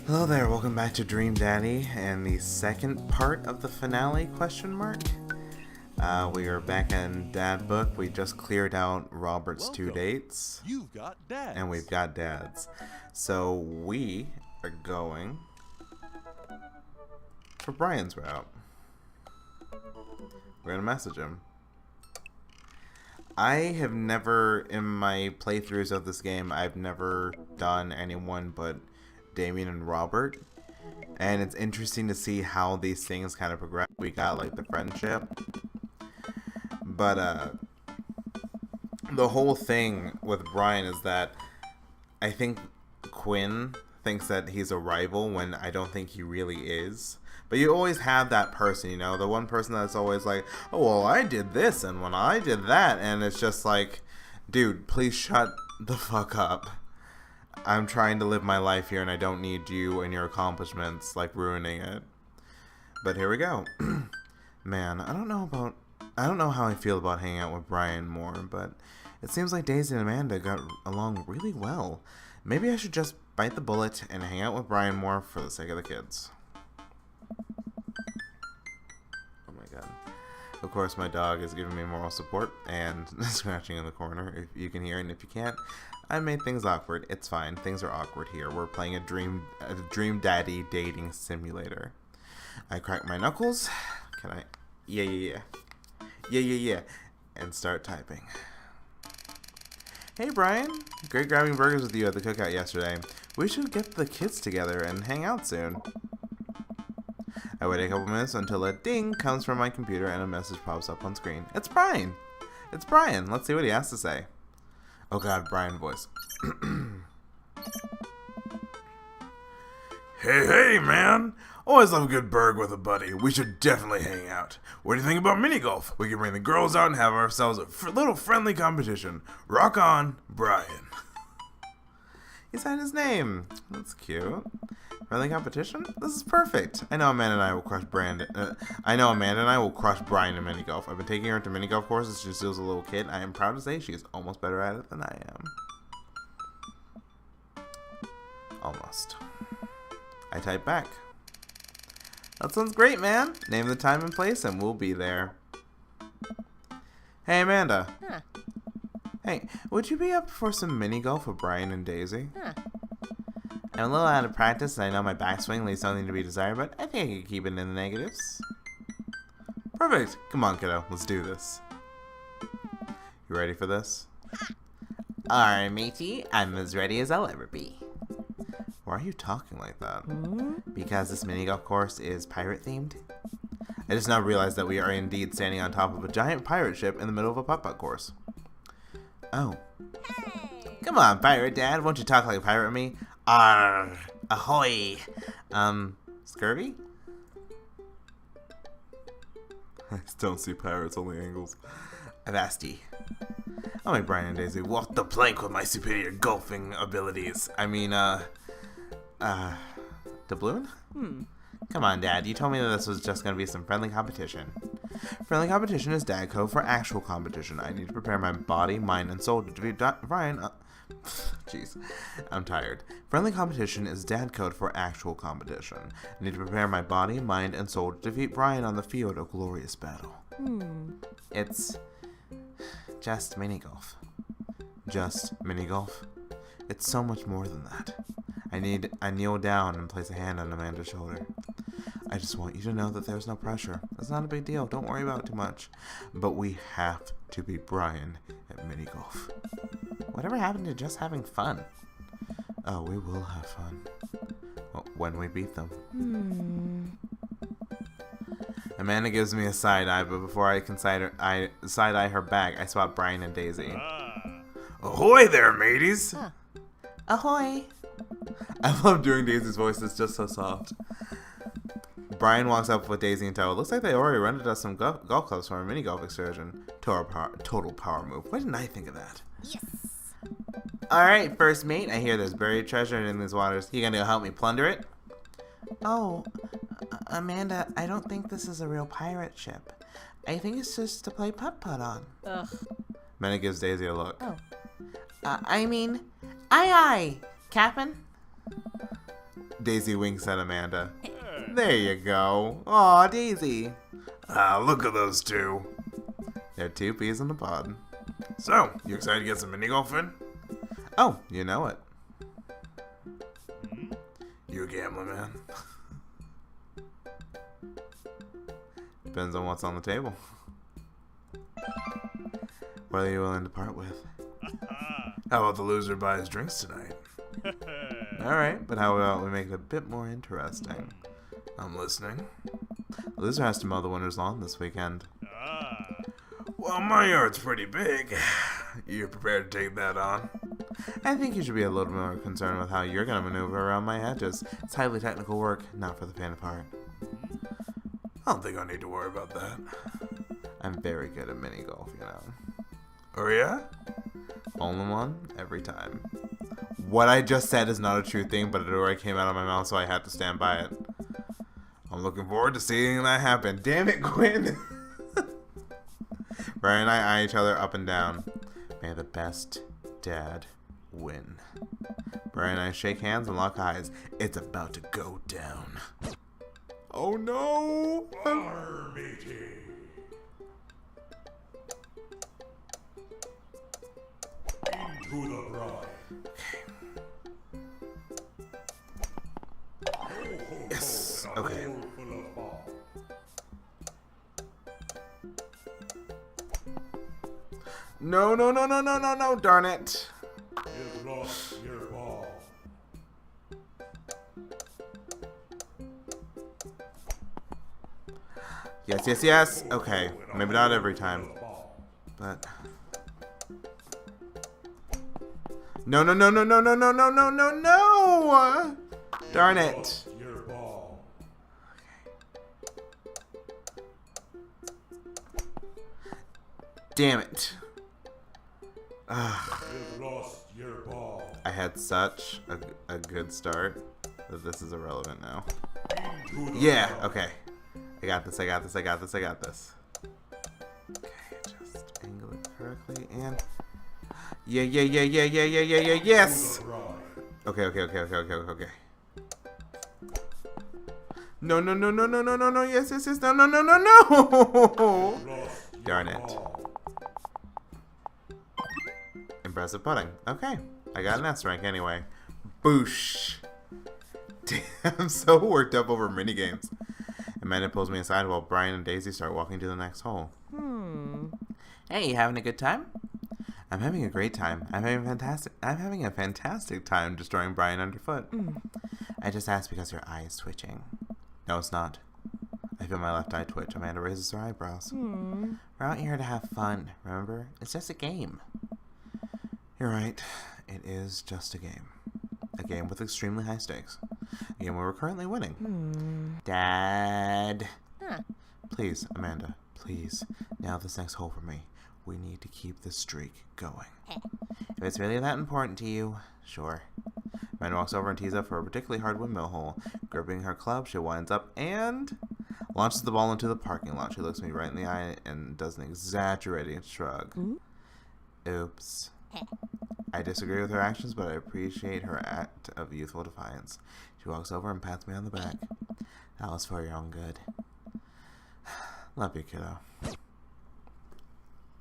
Hello there, welcome back to Dream Daddy and the second part of the finale, question mark. We are back in Dad Book. We just cleared out Robert's two dates. You've got dads. And we've got dads. So we are going for Brian's route. We're gonna message him. I have never, in my playthroughs of this game, I've never done anyone but Damien and Robert, and it's interesting to see how these things kind of progress. We got like the friendship, but the whole thing with Brian is that I think Quinn thinks that he's a rival when I don't think he really is. But you always have that person, you know, the one person that's always like, oh, well, I did this and when I did that, and it's just like, dude, please shut the fuck up. I'm trying to live my life here and I don't need you and your accomplishments like ruining it. But here we go. Man, I don't know how I feel about hanging out with Brian more, but it seems like Daisy and Amanda got along really well. Maybe I should just bite the bullet and hang out with Brian more for the sake of the kids. Oh my god. Of course, my dog is giving me moral support and scratching in the corner, if you can hear it, and if you can't, I made things awkward. It's fine. Things are awkward here. We're playing a dream daddy dating simulator. I crack my knuckles. Can I? Yeah. And start typing. Hey, Brian. Great grabbing burgers with you at the cookout yesterday. We should get the kids together and hang out soon. I wait a couple minutes until a ding comes from my computer and a message pops up on screen. It's Brian. It's Brian. Let's see what he has to say. Oh god, Brian voice. Hey, man! Always love a good burg with a buddy. We should definitely hang out. What do you think about mini golf? We can bring the girls out and have ourselves a little friendly competition. Rock on, Brian. He signed his name. That's cute. Friendly competition? This is perfect. I know Amanda and I will crush Brian in mini golf. I've been taking her to mini golf courses since she was a little kid. I am proud to say she is almost better at it than I am. Almost. I type back. That sounds great, man. Name the time and place and we'll be there. Hey, Amanda. Huh. Hey, would you be up for some mini golf with Brian and Daisy? Huh. I'm a little out of practice, and I know my backswing leaves something to be desired, but I think I can keep it in the negatives. Perfect. Come on, kiddo. Let's do this. You ready for this? Alright, matey. I'm as ready as I'll ever be. Why are you talking like that? Because this mini golf course is pirate-themed? I just now realized that we are indeed standing on top of a giant pirate ship in the middle of a putt-putt course. Oh. Hey. Come on, pirate dad. Won't you talk like a pirate with me? Arr, ahoy. Scurvy? I don't see pirates, only angles. Avasti. I'll make Brian and Daisy walk the plank with my superior golfing abilities. I mean, doubloon? Come on, Dad. You told me that this was just gonna be some friendly competition. Friendly competition is dad code for actual competition. I need to prepare my body, mind, and soul to defeat Brian. Jeez, I'm tired. Friendly competition is dad code for actual competition. I need to prepare my body, mind, and soul to defeat Brian on the field of glorious battle. It's just mini golf. Just mini golf. It's so much more than that. I kneel down and place a hand on Amanda's shoulder. I just want you to know that there's no pressure. It's not a big deal. Don't worry about it too much. But we have to beat Brian at mini golf. Whatever happened to just having fun? Oh, we will have fun. Well, when we beat them. Amanda gives me a side eye, but before I can side eye her back, I swap Brian and Daisy. Ahoy there, mateys! Huh. Ahoy! I love doing Daisy's voice. It's just so soft. Brian walks up with Daisy in tow. It looks like they already rented us some golf clubs for our mini golf excursion. Total power move. Why didn't I think of that? Yes. Alright, first mate. I hear there's buried treasure in these waters. You gonna help me plunder it? Oh, Amanda, I don't think this is a real pirate ship. I think it's just to play putt-putt on. Ugh. Amanda gives Daisy a look. Oh. I mean, aye, Captain. Daisy winks at Amanda. There you go. Aw, Daisy. Ah, look at those two. They're 2 peas in a pod. So, you excited to get some mini golf in? Oh, you know it. You a gambler, man? Depends on what's on the table. What are you willing to part with? How about the loser buys drinks tonight? Alright, but how about we make it a bit more interesting? I'm listening. The loser has to mow the winner's lawn this weekend. Well, my yard's pretty big. You prepared to take that on? I think you should be a little more concerned with how you're going to maneuver around my hedges. It's highly technical work, not for the faint of heart. I don't think I need to worry about that. I'm very good at mini golf, you know. Oh yeah? Only one, every time. What I just said is not a true thing, but it already came out of my mouth, so I had to stand by it. I'm looking forward to seeing that happen. Damn it, Quinn! Brian and I eye each other up and down. May the best dad win. Brian and I shake hands and lock eyes. It's about to go down. Oh no! Our meeting. Into the bride. Yes. Okay. Full of ball. No, no, no, no, no, no, no, darn it. You've lost your ball. Yes, yes, yes. Okay. Maybe not every time. But no, no, no, no, no, no, no, no, no, no, no! Darn it. Your ball. Damn it. Ugh. You've lost your ball. I had such a good start that this is irrelevant now. Yeah, okay. I got this, I got this, I got this, I got this. Okay, just angle it correctly and... Yeah, yeah, yeah, yeah, yeah, yeah, yeah, yeah, yes! Okay, okay, okay, okay, okay, okay. No, no, no, no, no, no, no, no, yes, yes, yes, no, no, no, no, no! Darn it. Impressive putting. Okay, I got an S rank anyway. Boosh! Damn, I'm so worked up over minigames. Amanda pulls me aside while Brian and Daisy start walking to the next hole. Hey, you having a good time? I'm having a great time. I'm having a fantastic time destroying Brian underfoot. I just asked because your eye is twitching. No, it's not. I feel my left eye twitch. Amanda raises her eyebrows. We're out here to have fun, remember? It's just a game. You're right. It is just a game. A game with extremely high stakes. A game where we're currently winning. Dad. Please, Amanda. Please. Now this next hole for me. We need to keep this streak going. If it's really that important to you, sure. Amanda walks over and tees up for a particularly hard windmill hole. Gripping her club, she winds up and launches the ball into the parking lot. She looks me right in the eye and does an exaggerated shrug. Oops. I disagree with her actions, but I appreciate her act of youthful defiance. She walks over and pats me on the back. That was for your own good. Love you, kiddo.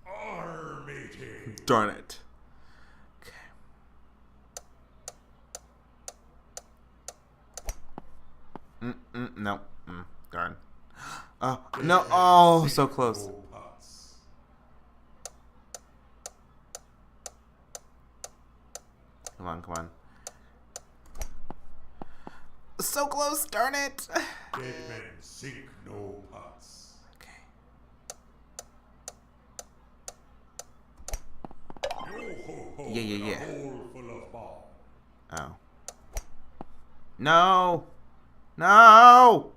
Our meeting. Darn it. Okay. No. Darn. Oh, no. Oh, so close. No putts. Come on, come on. So close, darn it. Dead men sink no putts. Okay. Yo-ho-ho, Yeah, yeah, and a yeah. hole full of ball. Oh. No. No.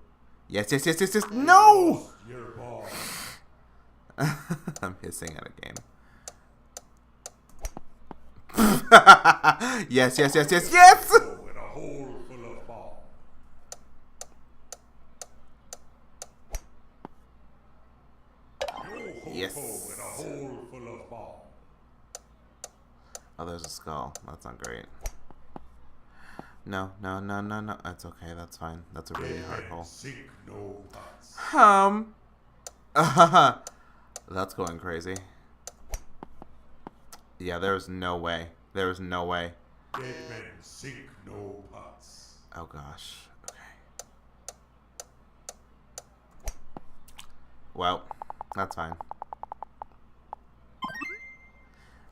Yes, yes, yes, yes, yes. No. Lost your ball. I'm hissing at a game. Yes, yes, yes, yes, yes. Oh, and a hole full of ball. Yo-ho-ho, Yes. and a hole full of ball. Oh, there's a skull. That's not great. No, no, no, no, no. That's okay. That's fine. That's a really Dead hard men hole. sink no huts. That's going crazy. Yeah, there's no way. There's no way. Dead men sink no huts. Oh gosh. Okay. Well, that's fine.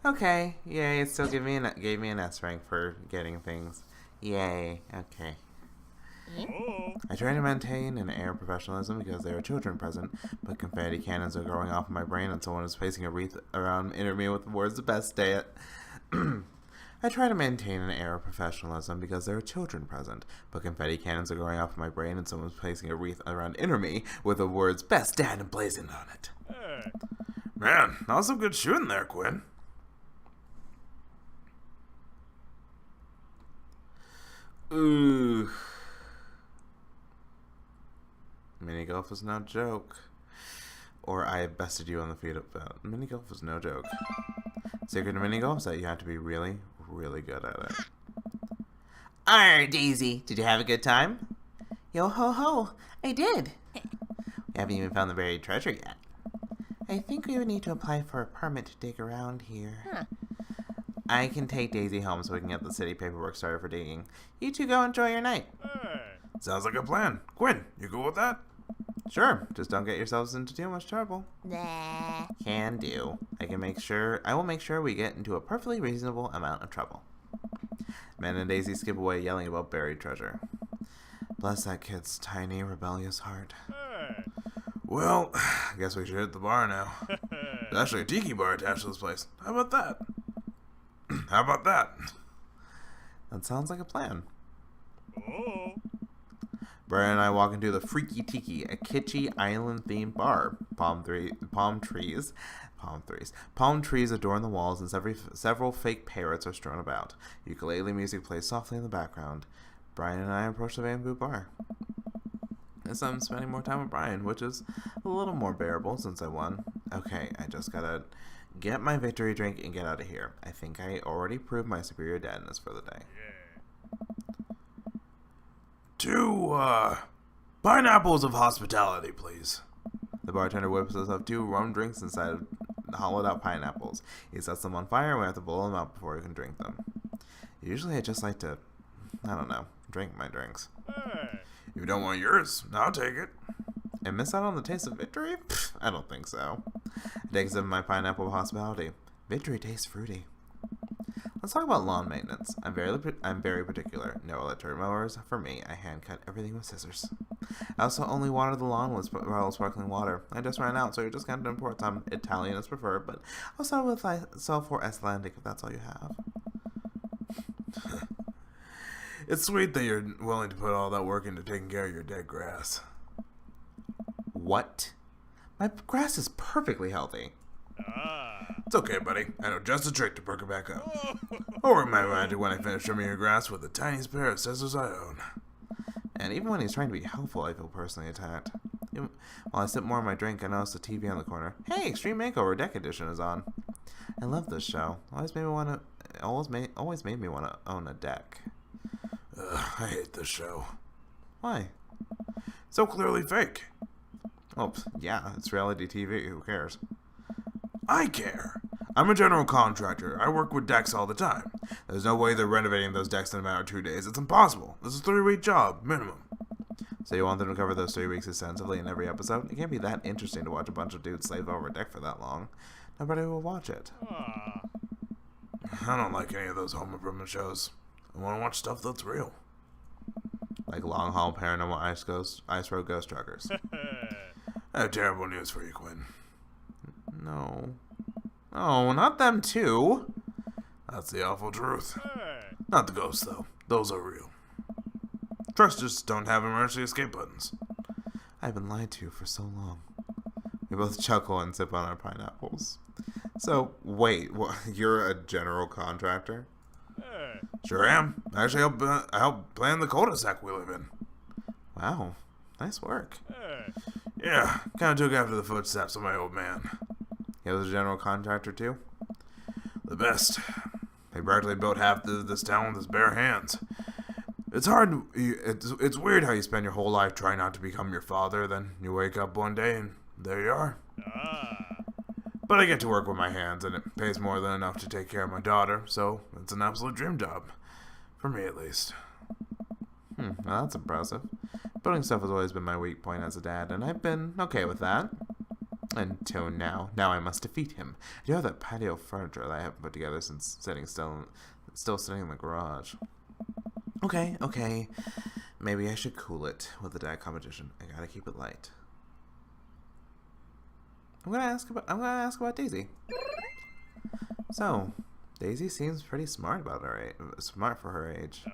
Okay. Yay! It still gave me an S rank for getting things. Yay. Okay. I try to maintain an air of professionalism because there are children present, but confetti cannons are going off in my brain and someone is placing a wreath around me with the words "the best day at." I try to maintain an air of professionalism because there are children present, but confetti cannons are going off in my brain and someone's placing a wreath around me with the words "best dad" emblazoned on it. Man, that was some good shooting there, Quinn. Ooh. Mini golf is no joke. Or I bested you on the feet about. Mini golf is no joke. Secret to mini golf is that you have to be really, really good at it. Arr, Daisy, did you have a good time? Yo ho ho, I did. We haven't even found the buried treasure yet. I think we would need to apply for a permit to dig around here. I can take Daisy home so we can get the city paperwork started for digging. You two go enjoy your night. Sounds like a plan. Quinn, you cool with that? Sure, just don't get yourselves into too much trouble. Nah. Can do. I will make sure we get into a perfectly reasonable amount of trouble. Men and Daisy skip away yelling about buried treasure. Bless that kid's tiny, rebellious heart. Well, I guess we should hit the bar now. There's actually a tiki bar attached to this place. How about that? How about that? That sounds like a plan. Brian and I walk into the Freaky Tiki, a kitschy island-themed bar. Palm trees adorn the walls, and several fake parrots are strewn about. Ukulele music plays softly in the background. Brian and I approach the bamboo bar. This time I'm spending more time with Brian, which is a little more bearable since I won. Okay, I just gotta get my victory drink and get out of here. I think I already proved my superior dadness for the day. Two, pineapples of hospitality, please. The bartender whips us up 2 rum drinks inside of hollowed out pineapples. He sets them on fire and we have to blow them out before we can drink them. Usually I just like to, I don't know, drink my drinks. If you don't want yours, I'll take it. And miss out on the taste of victory? Pfft, I don't think so. I take some of my pineapple of hospitality. Victory tastes fruity. Let's talk about lawn maintenance. I'm very particular. No electric mowers for me. I hand cut everything with scissors. I also only water the lawn with sparkling water. I just ran out, so you're just going to import some. Italian is preferred, but I'll start with for Icelandic if that's all you have. It's sweet that you're willing to put all that work into taking care of your dead grass. What? My grass is perfectly healthy. It's okay, buddy. I know just a trick to perk it back up. I'll work my magic when I finish trimming your grass with the tiniest pair of scissors I own. And even when he's trying to be helpful, I feel personally attacked. While I sip more of my drink, I notice the TV on the corner. Hey, Extreme Makeover Deck Edition is on. I love this show. Always made me want to own a deck. I hate this show. Why? So clearly fake. Oh, yeah, it's reality TV. Who cares? I care. I'm a general contractor. I work with decks all the time. There's no way they're renovating those decks in a matter of 2 days. It's impossible. This is a 3-week job, minimum. So you want them to cover those 3 weeks extensively in every episode? It can't be that interesting to watch a bunch of dudes slave over a deck for that long. Nobody will watch it. I don't like any of those home improvement shows. I want to watch stuff that's real. Like Long Haul Paranormal Ice Road Ghost Truckers. I have terrible news for you, Quinn. No. Oh, not them too. That's the awful truth. Not the ghosts, though. Those are real. Trucks just don't have emergency escape buttons. I've been lied to for so long. We both chuckle and sip on our pineapples. So, wait, you're a general contractor? Sure am. I actually help plan the cul-de-sac we live in. Wow, nice work. Yeah, kind of took after the footsteps of my old man. He was a general contractor too? The best. He practically built half this town with his bare hands. It's hard. It's weird how you spend your whole life trying not to become your father, then you wake up one day and there you are. But I get to work with my hands, and it pays more than enough to take care of my daughter, so it's an absolute dream job. For me, at least. Well, that's impressive. Building stuff has always been my weak point as a dad, and I've been okay with that. Until now. Now I must defeat him. I do have that patio furniture that I haven't put together since still sitting in the garage. Okay. Maybe I should cool it with the dad competition. I gotta keep it light. I'm gonna ask about Daisy. So, Daisy seems pretty smart smart for her age.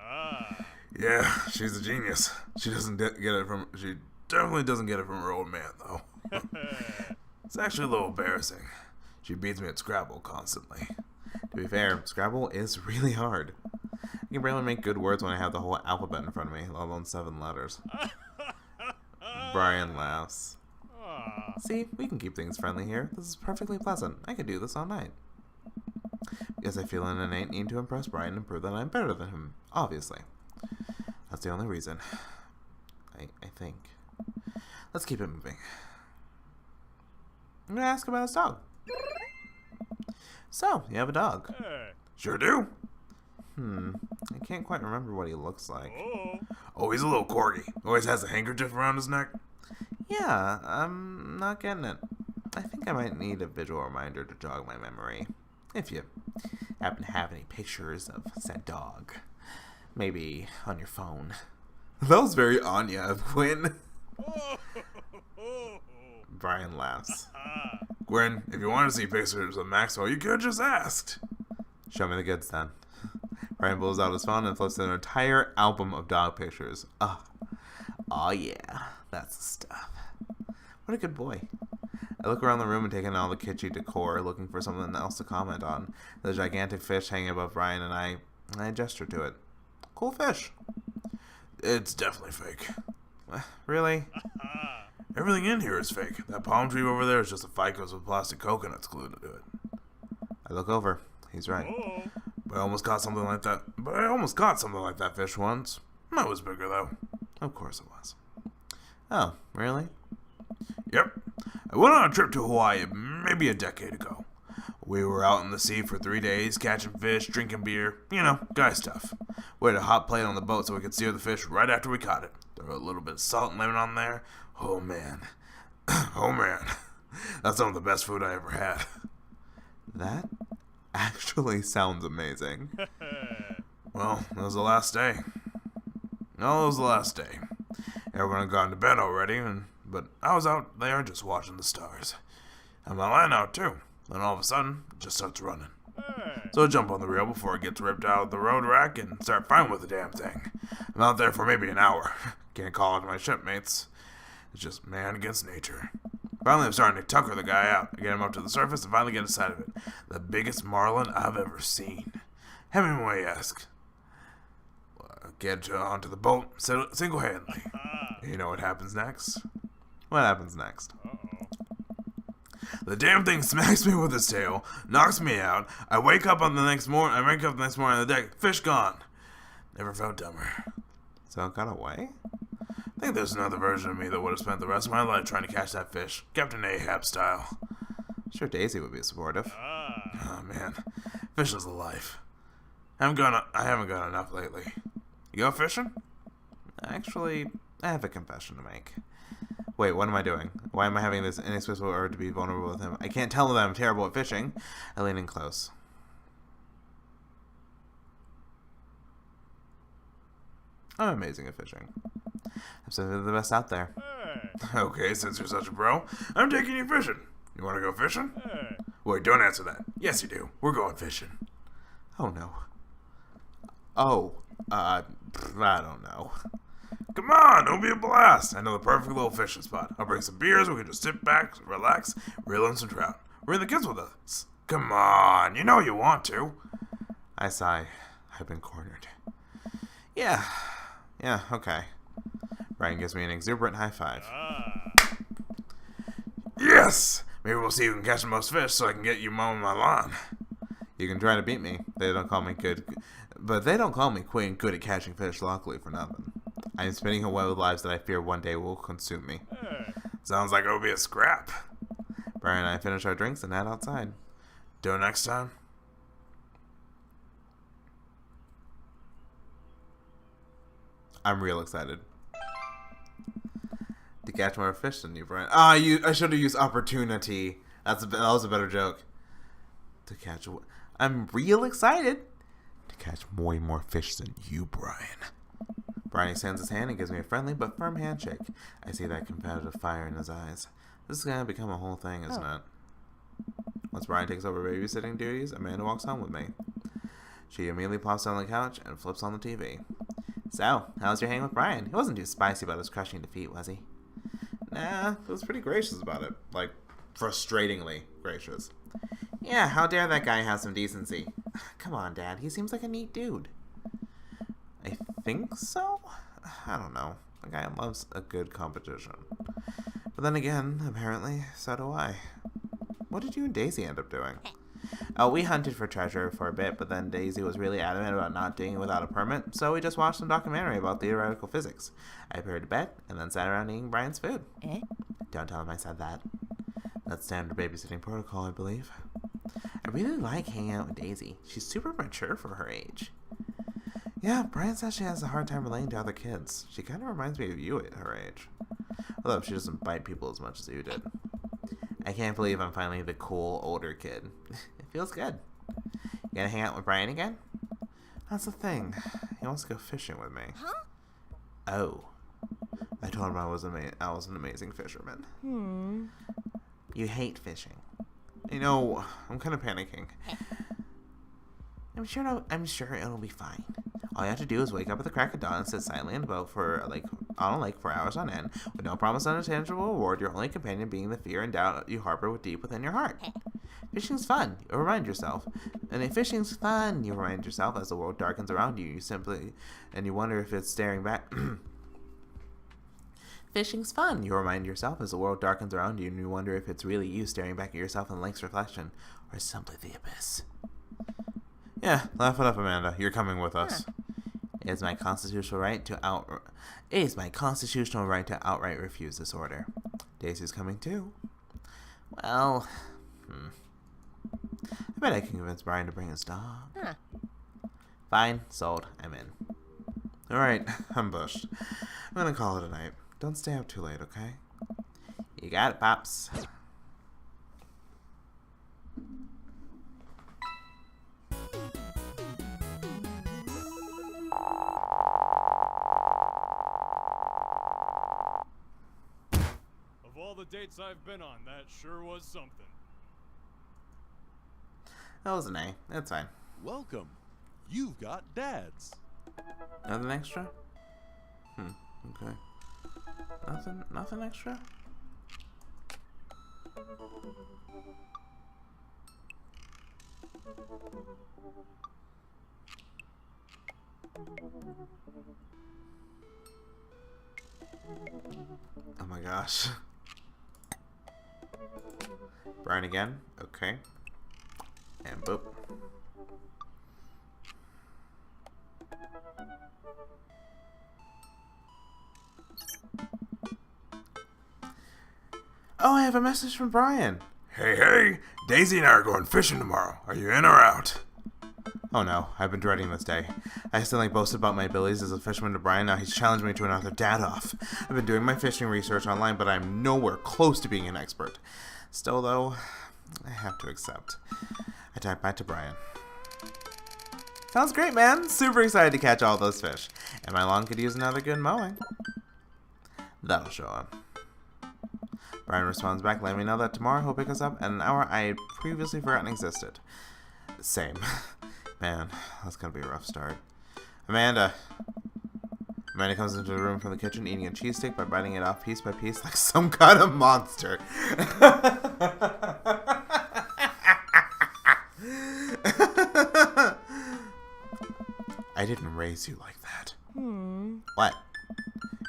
Yeah, she's a genius. She definitely doesn't get it from her old man, though. It's actually a little embarrassing. She beats me at Scrabble constantly. To be fair, Scrabble is really hard. I can barely make good words when I have the whole alphabet in front of me, let alone 7 letters. Brian laughs. See, we can keep things friendly here. This is perfectly pleasant. I could do this all night. Because I feel an innate need to impress Brian and prove that I'm better than him, obviously. That's the only reason. I think. Let's keep it moving. I'm gonna ask about his dog. So, you have a dog? Sure do. I can't quite remember what he looks like. Oh, he's a little corgi. Always has a handkerchief around his neck. Yeah, I'm not getting it. I think I might need a visual reminder to jog my memory. If you happen to have any pictures of said dog. Maybe on your phone. That was very Anya of Quinn. Brian laughs. Gwen, if you want to see pictures of Maxwell, you could have just asked. Show me the goods then. Brian pulls out his phone and flips an entire album of dog pictures. Oh yeah, that's the stuff. What a good boy. I look around the room and take in all the kitschy decor, looking for something else to comment on. The gigantic fish hanging above Brian, and I gesture to it. Cool fish. It's definitely fake. Really? Everything in here is fake. That palm tree over there is just a ficus with plastic coconuts glued to it. I look over. He's right. But I almost caught something like that fish once. That was bigger though. Of course it was. Oh, really? Yep. I went on a trip to Hawaii maybe a decade ago. We were out in the sea for 3 days, catching fish, drinking beer, guy stuff. We had a hot plate on the boat so we could sear the fish right after we caught it. Throw a little bit of salt and lemon on there. Oh man. Oh man. That's some of the best food I ever had. That actually sounds amazing. Well, it was the last day. No, it was the last day. Everyone had gone to bed already, but I was out there just watching the stars. And my line out too. Then all of a sudden, it just starts running. So I jump on the reel before it gets ripped out of the road rack and start fighting with the damn thing. I'm out there for maybe an hour. Can't call it to my shipmates. It's just man against nature. Finally, I'm starting to tucker the guy out. I get him up to the surface and finally get a sight of it. The biggest marlin I've ever seen. Hemingway-esque. Get onto the boat single-handedly. You know what happens next? What happens next? The damn thing smacks me with its tail, knocks me out. I wake up the next morning on the deck. Fish gone. Never felt dumber. So it got away? I think there's another version of me that would have spent the rest of my life trying to catch that fish, Captain Ahab style. Sure, Daisy would be supportive. Oh man, fishing's a life. I haven't gone enough lately. You go fishing? Actually, I have a confession to make. Wait, what am I doing? Why am I having this inexplicable urge to be vulnerable with him? I can't tell him that I'm terrible at fishing. I lean in close. I'm amazing at fishing. I'm simply the best out there. Okay, since you're such a pro, I'm taking you fishing. You want to go fishing? Wait, don't answer that. Yes, you do. We're going fishing. Oh, no. Oh, I don't know. Come on, it'll be a blast. I know the perfect little fishing spot. I'll bring some beers. We can just sit back, relax, reel in some trout. Bring the kids with us. Come on, you know you want to. I sigh. I've been cornered. Yeah, okay. Brian gives me an exuberant high five. Yes! Maybe we'll see who can catch the most fish so I can get you mowing my lawn. You can try to beat me. They don't call me good. But they don't call me Queen good at catching fish, luckily, for nothing. I am spinning a web of lives that I fear one day will consume me. Sounds like it'll be a scrap. Brian and I finish our drinks and head outside. Do it next time. I'm real excited to catch more fish than you, Brian. I should have used opportunity. That was a better joke. To catch. I'm real excited to catch way more fish than you, Brian. Brian extends his hand and gives me a friendly but firm handshake. I see that competitive fire in his eyes. This is gonna become a whole thing, isn't it? Once Brian takes over babysitting duties, Amanda walks home with me. She immediately plops down on the couch and flips on the TV. So, how was your hang with Brian? He wasn't too spicy about his crushing defeat, was he? Nah, he was pretty gracious about it. Like, frustratingly gracious. Yeah, how dare that guy have some decency? Come on, Dad. He seems like a neat dude. I think so? I don't know. The guy loves a good competition. But then again, apparently, so do I. What did you and Daisy end up doing? Oh, we hunted for treasure for a bit, but then Daisy was really adamant about not doing it without a permit, so we just watched some documentary about theoretical physics. I put her to bed, and then sat around eating Brian's food. Don't tell him I said that. That's standard babysitting protocol, I believe. I really like hanging out with Daisy. She's super mature for her age. Yeah, Brian says she has a hard time relating to other kids. She kind of reminds me of you at her age. Although she doesn't bite people as much as you did. I can't believe I'm finally the cool, older kid. It feels good. You gonna hang out with Brian again? That's the thing. He wants to go fishing with me. Huh? Oh. I told him I was an amazing fisherman. You hate fishing. You know, I'm kind of panicking. I'm sure it'll be fine. All you have to do is wake up at the crack of dawn and sit silently in the boat on a lake for hours on end, with no promise of a tangible reward, your only companion being the fear and doubt you harbor deep within your heart. Fishing's fun, you'll remind yourself. And if fishing's fun, you remind yourself as the world darkens around you, you wonder if it's staring back. Fishing's fun, you remind yourself as the world darkens around you, and you wonder if it's really you staring back at yourself in the lake's reflection, or simply the abyss. Yeah, laugh it up, Amanda. You're coming with us. It is my constitutional right to outright refuse this order. Daisy's coming too. Well, I bet I can convince Brian to bring his dog. Fine, sold. I'm in. Alright, I'm bushed. I'm gonna call it a night. Don't stay up too late, okay? You got it, Pops. All the dates I've been on, that sure was something. That was an A. That's fine. Welcome. You've got dads. Nothing extra? Okay. Nothing extra? Oh my gosh. Brian again. Okay. And boop. Oh, I have a message from Brian. Hey, Daisy and I are going fishing tomorrow. Are you in or out? Oh no, I've been dreading this day. I accidentally boasted about my abilities as a fisherman to Brian, now he's challenged me to another dad-off. I've been doing my fishing research online, but I'm nowhere close to being an expert. Still, though, I have to accept. I type back to Brian. Sounds great, man. Super excited to catch all those fish. And my lawn could use another good mowing. That'll show up. Brian responds back, letting me know that tomorrow he'll pick us up at an hour I had previously forgotten existed. Same. Man, that's gonna be a rough start. Amanda comes into the room from the kitchen, eating a cheesesteak by biting it off piece by piece like some kind of monster. I didn't raise you like that. What?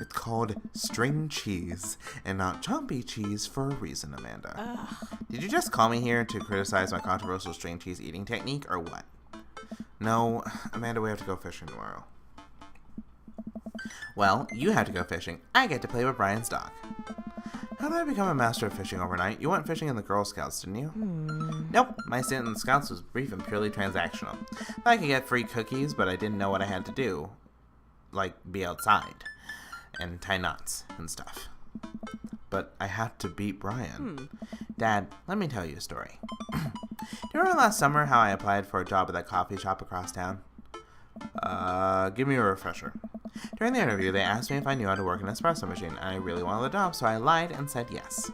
It's called string cheese and not chompy cheese for a reason, Amanda. Did you just call me here to criticize my controversial string cheese eating technique or what? No, Amanda, we have to go fishing tomorrow. Well, you have to go fishing. I get to play with Brian's dog. How did I become a master of fishing overnight? You went fishing in the Girl Scouts, didn't you? Nope, my stint in the Scouts was brief and purely transactional. I could get free cookies, but I didn't know what I had to do. Like, be outside and tie knots and stuff. But I had to beat Brian. Dad, let me tell you a story. Do you remember last summer how I applied for a job at that coffee shop across town? Give me a refresher. During the interview, they asked me if I knew how to work an espresso machine, and I really wanted the job, so I lied and said yes.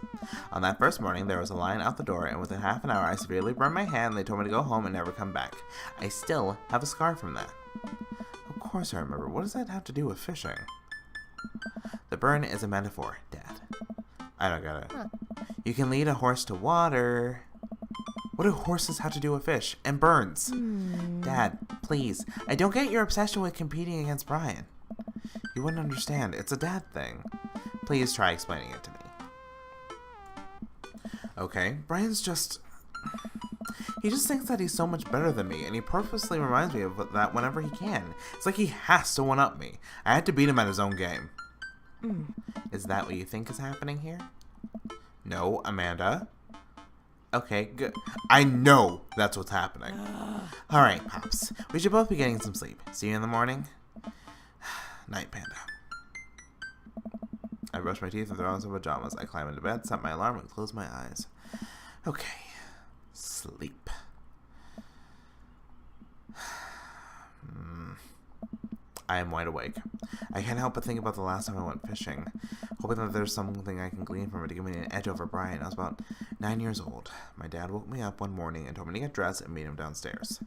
On that first morning, there was a line out the door, and within half an hour, I severely burned my hand, and they told me to go home and never come back. I still have a scar from that. Of course I remember. What does that have to do with fishing? The burn is a metaphor, Dad. I don't get it. You can lead a horse to water. What do horses have to do with fish and burns? Dad, please. I don't get your obsession with competing against Brian. You wouldn't understand. It's a dad thing. Please try explaining it to me. Okay, Brian's just... He just thinks that he's so much better than me, and he purposely reminds me of that whenever he can. It's like he has to one-up me. I had to beat him at his own game. Is that what you think is happening here? No, Amanda. Okay, good. I know that's what's happening. Alright, Pops. We should both be getting some sleep. See you in the morning? Night, Panda. I brush my teeth and throw on some pajamas. I climb into bed, set my alarm, and close my eyes. Okay. Sleep. I am wide awake. I can't help but think about the last time I went fishing, hoping that there's something I can glean from it to give me an edge over Brian. I was about 9 years old. My dad woke me up one morning and told me to get dressed and meet him downstairs.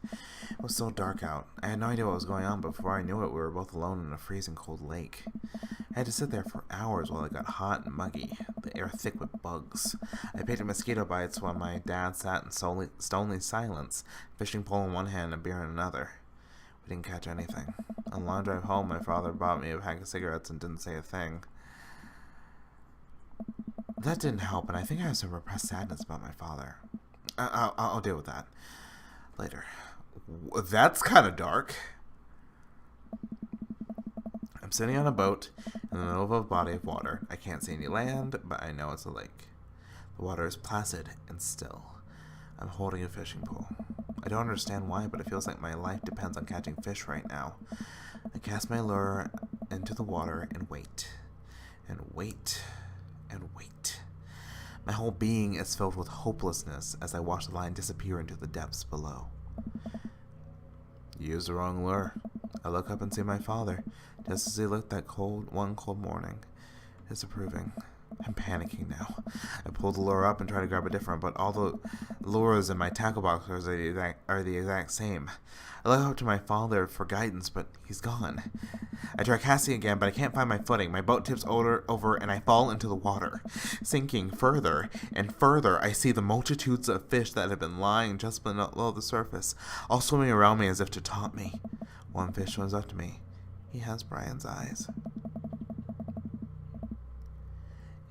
It was so dark out. I had no idea what was going on, but before I knew it, we were both alone in a freezing cold lake. I had to sit there for hours while it got hot and muggy, the air thick with bugs. I picked up mosquito bites while my dad sat in stony silence, fishing pole in one hand and beer in another. We didn't catch anything. On the long drive home, my father bought me a pack of cigarettes and didn't say a thing. That didn't help, and I think I have some repressed sadness about my father. I'll deal with that later. That's kind of dark. I'm sitting on a boat in the middle of a body of water. I can't see any land, but I know it's a lake. The water is placid and still. I'm holding a fishing pole. I don't understand why, but it feels like my life depends on catching fish right now. I cast my lure into the water and wait. And wait. And wait. My whole being is filled with hopelessness as I watch the line disappear into the depths below. You used the wrong lure. I look up and see my father, just as he looked that one cold morning, disapproving. I'm panicking now. I pull the lure up and try to grab a different, but all the lures in my tackle box are the exact same. I look up to my father for guidance, but he's gone. I try casting again, but I can't find my footing. My boat tips over and I fall into the water. Sinking further and further, I see the multitudes of fish that have been lying just below the surface, all swimming around me as if to taunt me. One fish swims up to me. He has Brian's eyes.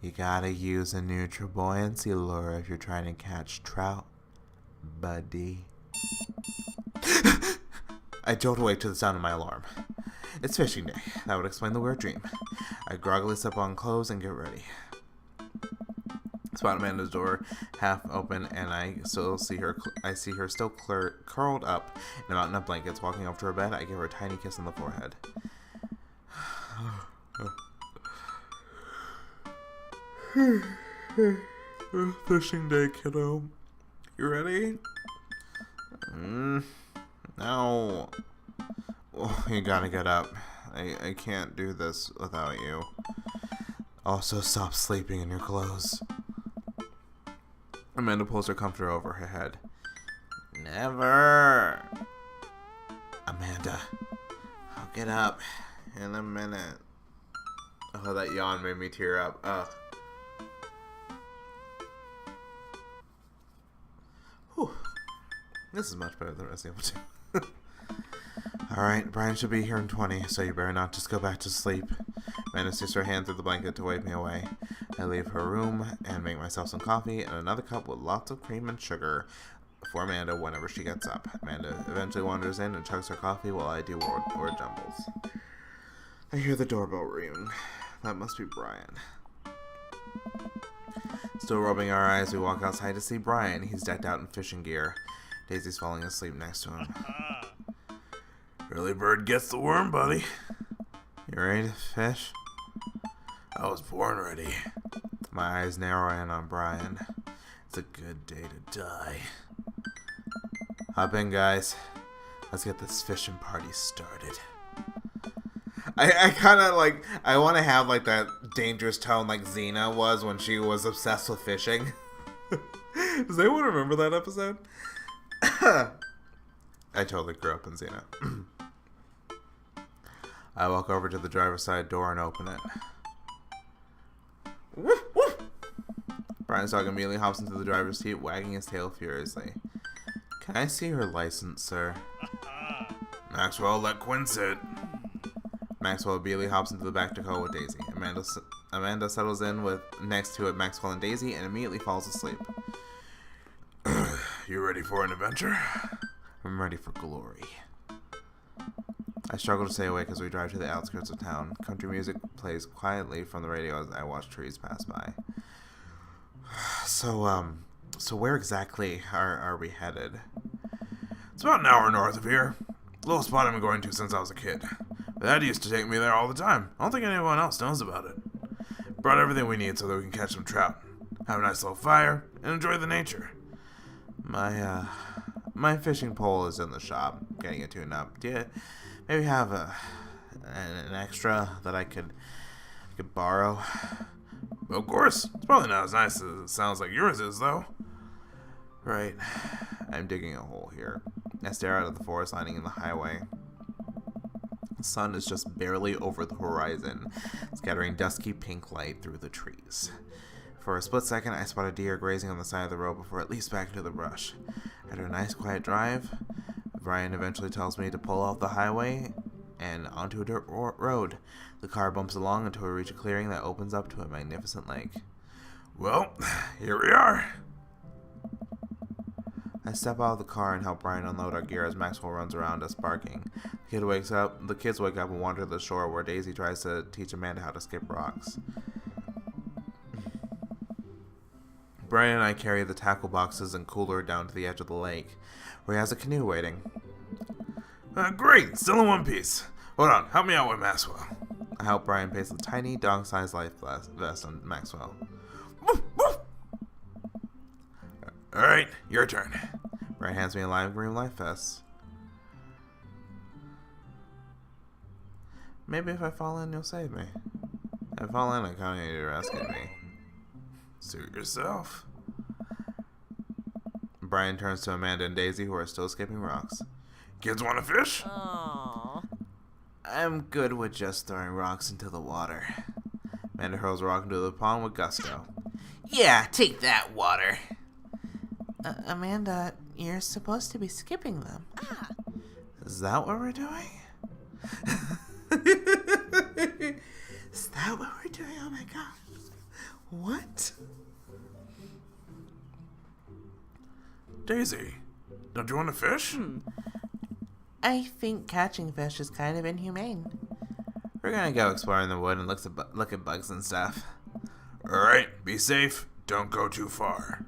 You gotta use a neutral buoyancy lure if you're trying to catch trout, buddy. I jolt awake to the sound of my alarm. It's fishing day. That would explain the weird dream. I groggily slip on clothes and get ready. Spot Amanda's door half open, and I see her still curled up in a mountain of blankets. Walking up to her bed, I give her a tiny kiss on the forehead. Fishing day, kiddo. You ready? No. Oh, you gotta get up. I can't do this without you. Also, stop sleeping in your clothes. Amanda pulls her comforter over her head. Never. Amanda, I'll get up in a minute. Oh, that yawn made me tear up. Ugh. Whew. This is much better than Resident Evil 2. Alright, Brian should be here in 20, so you better not just go back to sleep. Amanda sticks her hand through the blanket to wake me away. I leave her room and make myself some coffee and another cup with lots of cream and sugar. for Amanda whenever she gets up. Amanda eventually wanders in and chugs her coffee while I do word jumbles. I hear the doorbell ring. That must be Brian. Still rubbing our eyes, we walk outside to see Brian. He's decked out in fishing gear. Daisy's falling asleep next to him. Early bird gets the worm, buddy. You ready to fish? I was born ready. My eyes narrow in on Brian. It's a good day to die. Hop in, guys. Let's get this fishing party started. I kind of like, I want to have like that dangerous tone like Xena was when she was obsessed with fishing. Does anyone remember that episode? I totally grew up in Xena. I walk over to the driver's side door and open it. Woof, woof. Brian's dog immediately hops into the driver's seat, wagging his tail furiously. Can I see your license, sir? Maxwell, let Quinn sit. Maxwell immediately hops into the back to go with Daisy. Amanda settles in next to Maxwell and Daisy and immediately falls asleep. You ready for an adventure? I'm ready for glory. I struggle to stay awake as we drive to the outskirts of town. Country music plays quietly from the radio as I watch trees pass by. So where exactly are we headed? It's about an hour north of here. A little spot I've been going to since I was a kid. My dad used to take me there all the time. I don't think anyone else knows about it. Brought everything we need so that we can catch some trout, have a nice little fire, and enjoy the nature. My fishing pole is in the shop, getting it tuned up. Do you maybe have an extra that I could borrow? Of course. It's probably not as nice as it sounds like yours is, though. Right. I'm digging a hole here. I stare out at the forest lining in the highway. The sun is just barely over the horizon, scattering dusky pink light through the trees. For a split second, I spot a deer grazing on the side of the road before it leaps back into the brush. After a nice quiet drive, Brian eventually tells me to pull off the highway and onto a dirt road. The car bumps along until we reach a clearing that opens up to a magnificent lake. Well, here we are. I step out of the car and help Brian unload our gear as Maxwell runs around us barking. The kids wake up and wander to the shore where Daisy tries to teach Amanda how to skip rocks. Brian and I carry the tackle boxes and cooler down to the edge of the lake, where he has a canoe waiting. Great, still in one piece. Hold on, help me out with Maxwell. I help Brian paste a tiny dog-sized life vest on Maxwell. Woof, woof. Alright, your turn. Brian hands me a lime green life vest. Maybe if I fall in, you'll save me. If I fall in, I kind of need you rescue me. Suit yourself. Brian turns to Amanda and Daisy, who are still skipping rocks. Kids want to fish? Aww. I'm good with just throwing rocks into the water. Amanda hurls a rock into the pond with gusto. Yeah, take that, water. Amanda, you're supposed to be skipping them. Is that what we're doing? Is that what we're doing? Oh my god. What? Daisy, don't you want to fish? I think catching fish is kind of inhumane. We're gonna go explore in the wood and look at bugs and stuff. Alright, be safe. Don't go too far.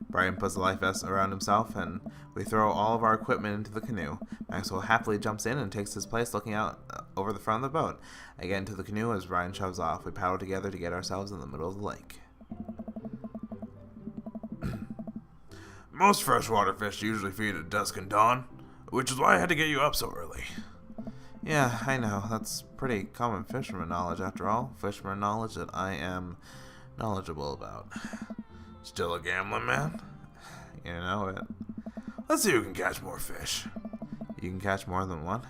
Brian puts the life vest around himself, and we throw all of our equipment into the canoe. Maxwell happily jumps in and takes his place looking out over the front of the boat. I get into the canoe as Brian shoves off. We paddle together to get ourselves in the middle of the lake. Most freshwater fish usually feed at dusk and dawn, which is why I had to get you up so early. Yeah, I know. That's pretty common fisherman knowledge after all. Fisherman knowledge that I am knowledgeable about. Still a gambling man? You know it. Let's see who can catch more fish. You can catch more than one?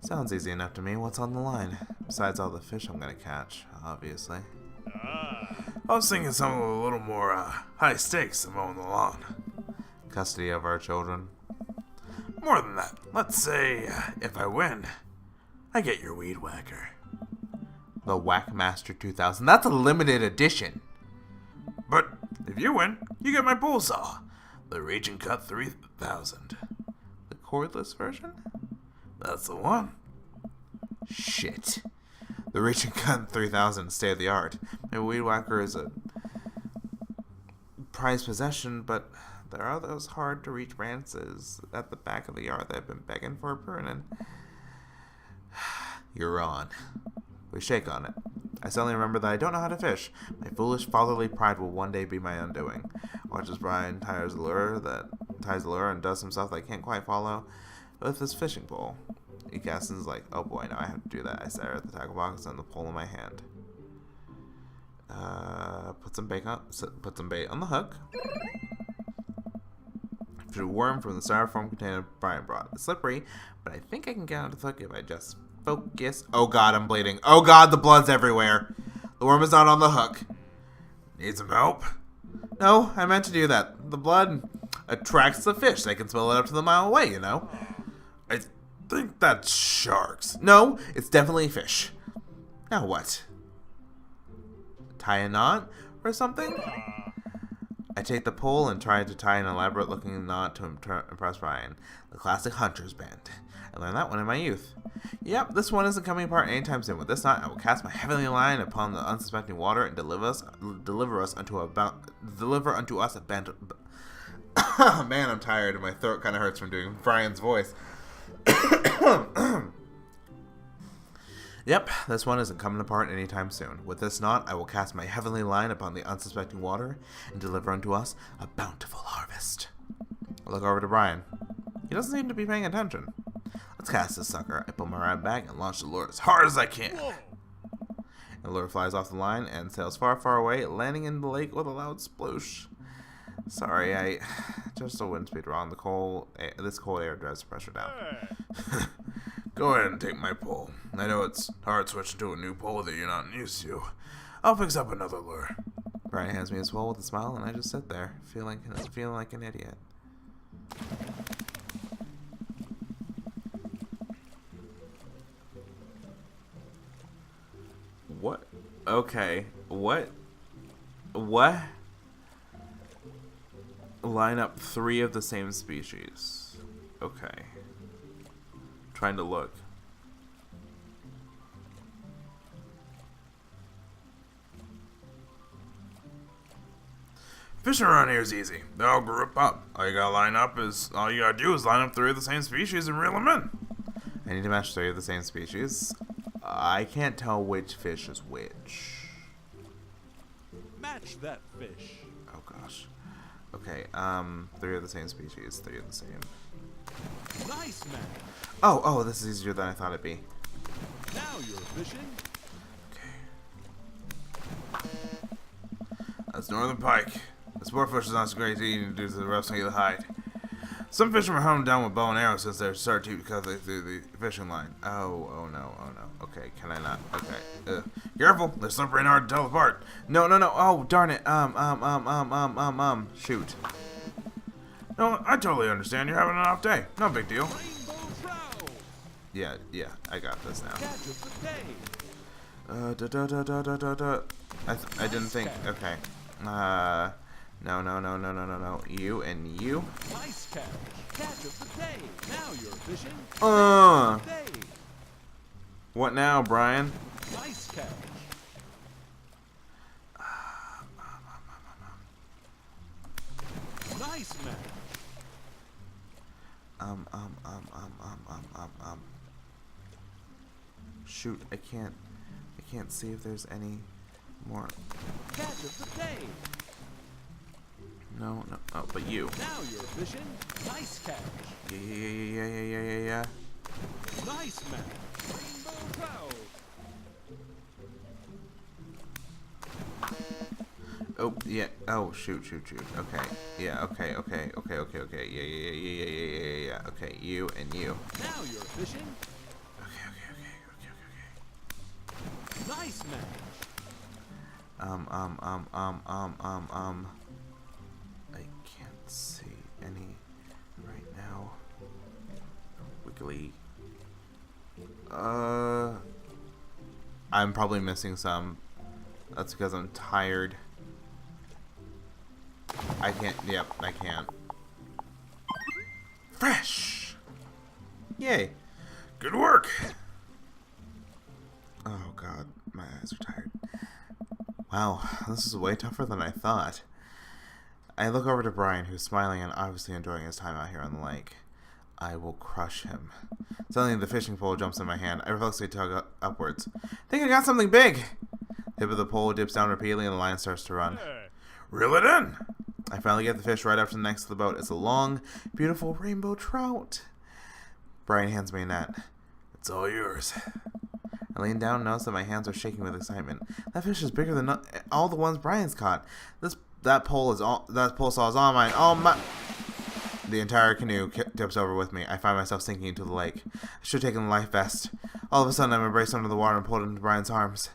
Sounds easy enough to me. What's on the line? Besides all the fish I'm gonna catch, obviously. I was thinking something a little more high stakes than mowing the lawn. Custody of our children. More than that. Let's say, if I win, I get your weed whacker. The Whackmaster 2000. That's a limited edition. But if you win, You get my pull saw. The Reach and Cut 3000. The cordless version? That's the one. Shit. The Reach and Cut 3000 state of the art. My weed whacker is a prized possession, but there are those hard to reach branches at the back of the yard that I've been begging for pruning. You're on. We shake on it. I suddenly remember that I don't know how to fish. My foolish fatherly pride will one day be my undoing. Watch as Brian ties the lure and does himself that I can't quite follow with his fishing pole. He casts and is like, oh boy, now I have to do that. I stare at the tackle box and the pole in my hand. Put some bait on the hook. Fish a worm from the styrofoam container Brian brought. It's slippery, but I think I can get out the hook if I just focus. Oh god, I'm bleeding. Oh god, the blood's everywhere. The worm is not on the hook. Need some help? No, I meant to do that. The blood attracts the fish. They can smell it up to the mile away, you know? I think that's sharks. No, it's definitely fish. Now what? Tie a knot or something? I take the pole and try to tie an elaborate looking knot to impress Brian. The classic hunter's band. I learned that one in my youth. Yep, this one isn't coming apart anytime soon. With this knot, I will cast my heavenly line upon the unsuspecting water and deliver unto us a band. Man, I'm tired and my throat kind of hurts from doing Brian's voice. Yep, this one isn't coming apart anytime soon. With this knot, I will cast my heavenly line upon the unsuspecting water and deliver unto us a bountiful harvest. I look over to Brian. He doesn't seem to be paying attention. Let's cast this sucker. I pull my rod back and launch the lure as hard as I can. Whoa. The lure flies off the line and sails far, far away, landing in the lake with a loud sploosh. Sorry, I just a wind speed wrong. This cold air drives the pressure down. Hey. Go ahead and take my pole. I know it's hard switching to a new pole that you're not used to. I'll fix up another lure. Brian hands me his pole with a smile, and I just sit there, feeling like an idiot. What? Okay. What? Line up 3 of the same species. Okay. Trying to look. Fishing around here is easy. They all group up. All you gotta do is line up 3 of the same species and reel them in. I need to match 3 of the same species. I can't tell which fish is which. Match that fish. Oh gosh. Okay, 3 of the same species, 3 of the same. Nice man. Oh, this is easier than I thought it'd be. Now you're fishing. Okay. That's northern pike. The sport fish is not so great eating due to the rusting of the hide. Some fishermen hunt them down with bow and arrow since they're start to cut through the fishing line. Oh no. Okay, can I not? Okay. Careful, they're slippery and hard to tell apart. No. Oh, darn it. Shoot. No, I totally understand. You're having an off day. No big deal. Rainbow trout. Yeah, I got this now. Catch of the day. I didn't think. Okay. No. You and you. Nice catch. Catch of the day. Now you're fishing. Uh. Catch of the day. What now, Brian? Nice catch. Nice match. Shoot, I can't see if there's any more. Catch of the day. No. Oh, but you. Now you're fishing. Nice catch. Yeah. Nice match. Rainbow trout. Oh, yeah. Oh, shoot. Okay. Yeah, okay. Yeah. Okay, you and you. Now you're fishing. Okay. Nice match. I can't see any right now. Wiggly. I'm probably missing some. That's because I'm tired. I can't. Yep, I can't. Fresh! Yay. Good work. Oh god, my eyes are tired. Wow, this is way tougher than I thought. I look over to Brian, who's smiling and obviously enjoying his time out here on the lake. I will crush him. Suddenly, the fishing pole jumps in my hand. I reflexively tug upwards. I think I got something big! The tip of the pole dips down repeatedly and the line starts to run. Reel it in. I finally get the fish right up to next to the boat. It's a long, beautiful rainbow trout. Brian hands me a net. It's all yours. I lean down and notice that my hands are shaking with excitement. That fish is bigger than all the ones Brian's caught. That pole saw is all mine. Oh my! The entire canoe tips over with me. I find myself sinking into the lake. I should have taken the life vest. All of a sudden, I'm embraced under the water and pulled into Brian's arms.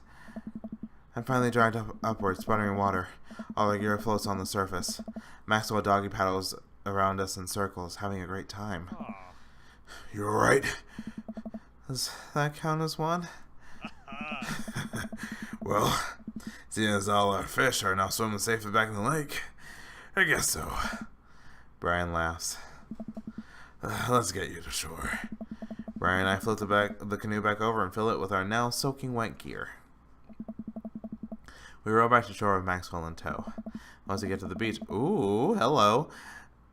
I'm finally dragged upwards, sputtering water. All our gear floats on the surface. Maxwell doggy paddles around us in circles, having a great time. You alright? Does that count as one? Well, seeing as all our fish are now swimming safely back in the lake, I guess so. Brian laughs. Let's get you to shore. Brian and I float the canoe back over and fill it with our now soaking wet gear. We row back to shore with Maxwell in tow. Once we get to the beach, ooh, hello.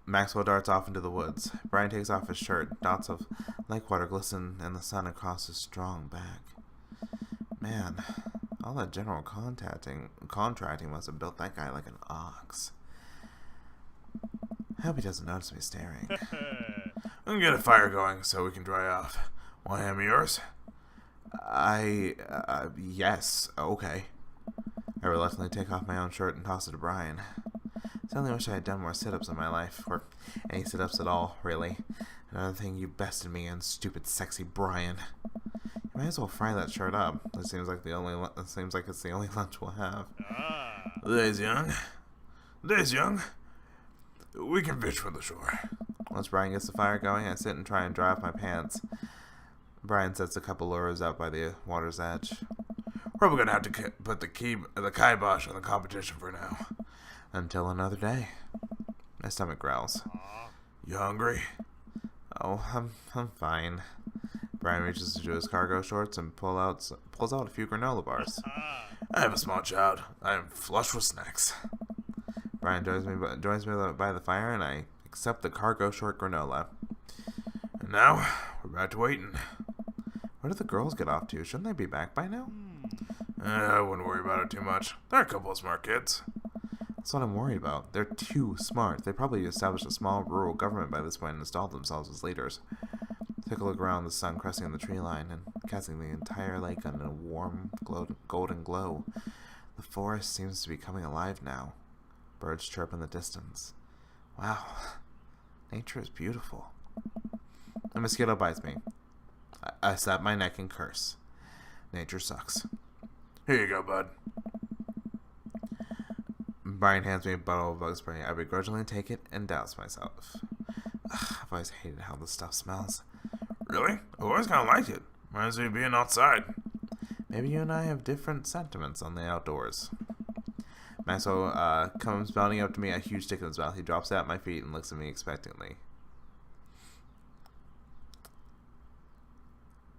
Maxwell darts off into the woods. Brian takes off his shirt. Dots of lake water glisten in the sun across his strong back. Man, all that general contracting must have built that guy like an ox. I hope he doesn't notice me staring. We can get a fire going so we can dry off. Want a hand of yours? Yes, okay. I reluctantly take off my own shirt and toss it to Brian. I suddenly wish I had done more sit-ups in my life, or any sit-ups at all, really. Another thing you bested me in, stupid, sexy Brian. You might as well fry that shirt up. It seems like it's the only lunch we'll have. The day's young. The day's young. We can fish from the shore. Once Brian gets the fire going, I sit and try and dry off my pants. Brian sets a couple lures out by the water's edge. We're probably gonna have to put the kibosh on the competition for now. Until another day. My stomach growls. You hungry? Oh, I'm fine. Brian reaches into his cargo shorts and pulls out a few granola bars. I am a small child. I am flush with snacks. Brian joins me by the fire, and I accept the cargo short granola. And now, we're back to waiting. Where did the girls get off to? Shouldn't they be back by now? I wouldn't worry about it too much. They're a couple of smart kids. That's what I'm worried about. They're too smart. They probably established a small rural government by this point and installed themselves as leaders. Take a look around, the sun cresting the tree line and casting the entire lake on a warm, golden glow. The forest seems to be coming alive now. Birds chirp in the distance. Wow, nature is beautiful. A mosquito bites me. I slap my neck and curse. Nature sucks. Here you go, bud. Brian hands me a bottle of bug spray. I begrudgingly take it and douse myself. I've always hated how this stuff smells. Really? I've always kind of liked it. Reminds me of being outside. Maybe you and I have different sentiments on the outdoors. Maxwell comes bounding up to me, a huge stick in his mouth. He drops it at my feet and looks at me expectantly.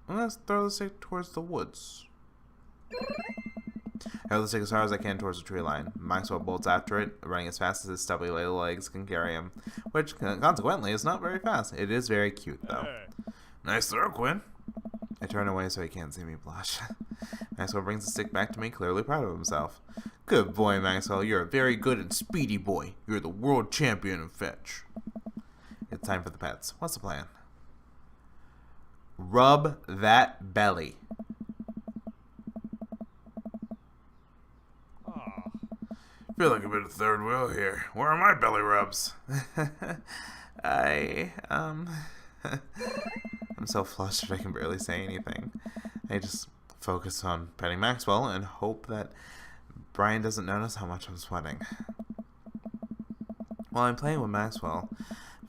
Let's throw the stick towards the woods. I hold the stick as hard as I can towards the tree line. Maxwell bolts after it, running as fast as his stubby little legs can carry him, which, consequently, is not very fast. It is very cute, though. Nice throw, Quinn. I turn away so he can't see me blush. Maxwell brings the stick back to me, clearly proud of himself. Good boy, Maxwell. You're a very good and speedy boy. You're the world champion of fetch. It's time for the pets. What's the plan? Rub that belly. Feel like a bit of third wheel here. Where are my belly rubs? I'm so flustered I can barely say anything. I just focus on petting Maxwell and hope that Brian doesn't notice how much I'm sweating. While I'm playing with Maxwell,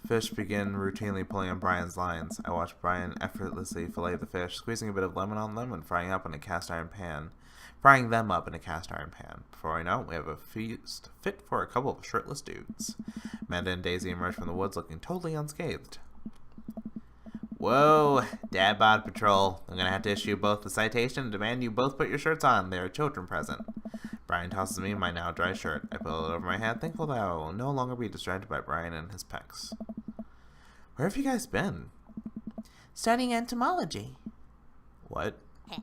Fish begin routinely pulling on Brian's lines. I watch Brian effortlessly fillet the fish, squeezing a bit of lemon on lemon, frying them up in a cast iron pan. Before I know it, we have a feast fit for a couple of shirtless dudes. Amanda and Daisy emerge from the woods looking totally unscathed. Whoa, Dad Bod Patrol. I'm gonna have to issue both the citation and demand you both put your shirts on. There are children present. Brian tosses me my now dry shirt. I pull it over my head, thankful that I will no longer be distracted by Brian and his pecs. Where have you guys been? Studying entomology. What? We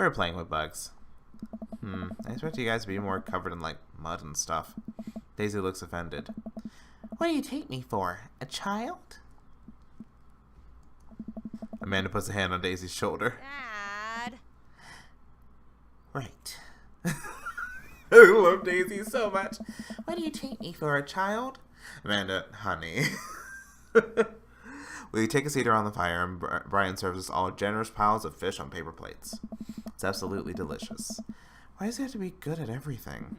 were playing with bugs. I expect you guys to be more covered in, like, mud and stuff. Daisy looks offended. What do you take me for? A child? Amanda puts a hand on Daisy's shoulder. Dad. Right. I love Daisy so much. What do you take me for? A child? Amanda, honey. We take a seat around the fire, and Brian serves us all generous piles of fish on paper plates. It's absolutely delicious. Why does he have to be good at everything?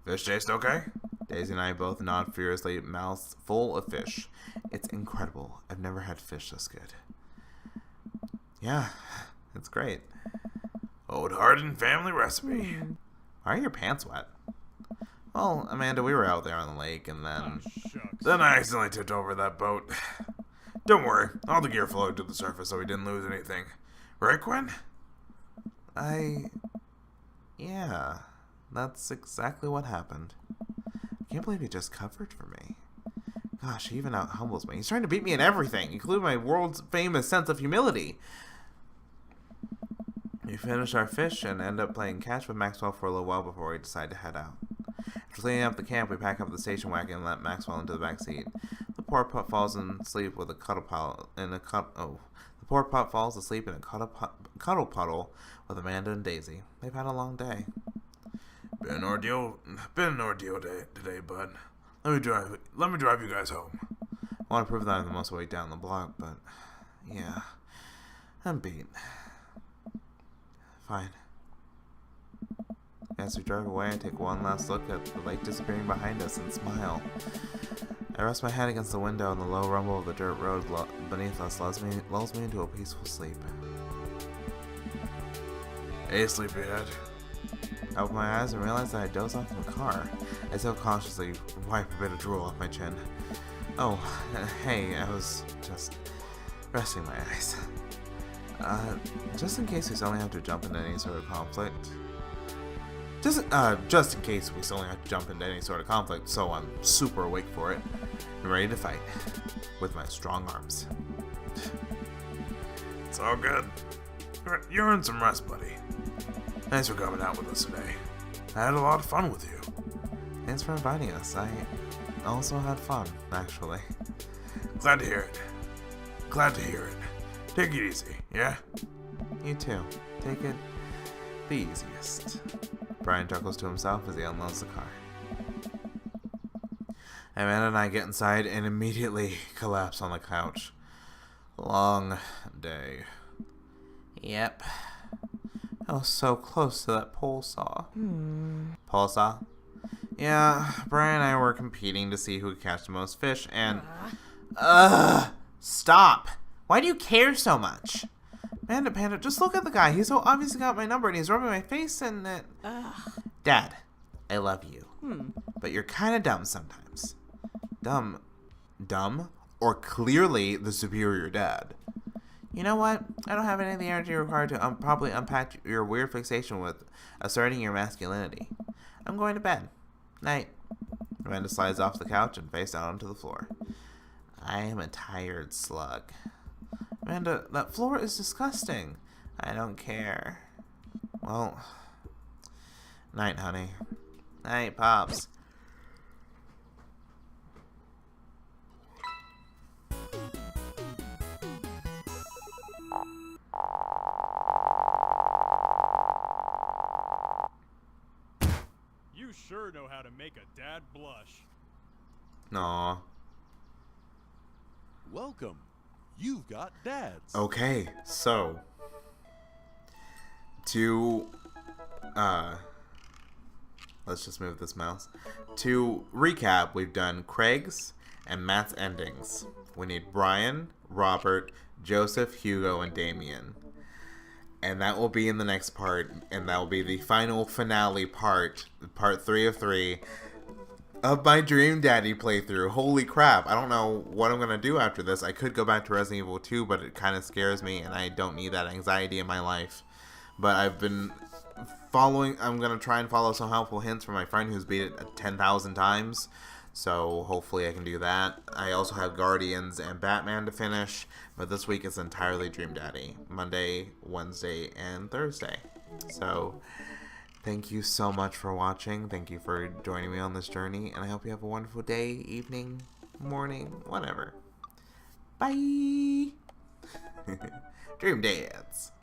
Fish taste okay? Daisy and I both nod furiously, mouths full of fish. It's incredible. I've never had fish this good. Yeah, it's great. Old Hardin family recipe. Why are your pants wet? Well, Amanda, we were out there on the lake, and then... Shucks. Then I accidentally tipped over that boat. Don't worry, all the gear floated to the surface so we didn't lose anything. Right, Quinn? Yeah, that's exactly what happened. I can't believe he just covered for me. Gosh, he even out-humbles me. He's trying to beat me in everything, including my world's famous sense of humility. We finish our fish and end up playing catch with Maxwell for a little while before we decide to head out. After cleaning up the camp, we pack up the station wagon and let Maxwell into the back seat. The poor pup falls asleep with a cuddle puddle with Amanda and Daisy. They've had a long day. Been an ordeal today, bud. Let me drive you guys home. I want to prove that I'm the most way down the block, but yeah, I'm beat. Fine. As we drive away, I take one last look at the lake disappearing behind us and smile. I rest my head against the window, and the low rumble of the dirt road beneath us lulls me into a peaceful sleep. Hey, sleepyhead. I open my eyes and realize that I dozed off in the car. I self-consciously wipe a bit of drool off my chin. Oh, hey, I was just resting my eyes. Just in case we suddenly have to jump into any sort of conflict. Just in case we suddenly have to jump into any sort of conflict, so I'm super awake for it and ready to fight with my strong arms. It's all good. You earned some rest, buddy. Thanks for coming out with us today. I had a lot of fun with you. Thanks for inviting us. I also had fun, actually. Glad to hear it. Take it easy, yeah? You too. Take it the easiest. Brian chuckles to himself as he unloads the car. Amanda and I get inside and immediately collapse on the couch. Long day. Yep. I was so close to that pole saw. Pole saw? Yeah, Brian and I were competing to see who could catch the most fish, and... Stop! Why do you care so much? Panda, just look at the guy. He's so obviously got my number, and he's rubbing my face, and it... Dad, I love you. But you're kind of dumb sometimes. Dumb? Or clearly the superior dad. You know what? I don't have any of the energy required to properly unpack your weird fixation with asserting your masculinity. I'm going to bed. Night. Amanda slides off the couch and face down onto the floor. I am a tired slug. Amanda, that floor is disgusting. I don't care. Well, night, honey. Night, Pops. You sure know how to make a dad blush. Aw. Welcome. You've got dads. Okay, so to Let's just move this mouse. To recap, we've done Craig's and Matt's endings. We need Brian, Robert, Joseph, Hugo, and Damien. And that will be in the next part, and that will be the final finale part 3 of 3 of my Dream Daddy playthrough. Holy crap, I don't know what I'm going to do after this. I could go back to Resident Evil 2, but it kind of scares me, and I don't need that anxiety in my life. But I've been I'm going to try and follow some helpful hints from my friend who's beat it 10,000 times. So hopefully I can do that. I also have Guardians and Batman to finish, but this week is entirely Dream Daddy. Monday, Wednesday, and Thursday. So thank you so much for watching. Thank you for joining me on this journey, and I hope you have a wonderful day, evening, morning, whatever. Bye! Dream Dads.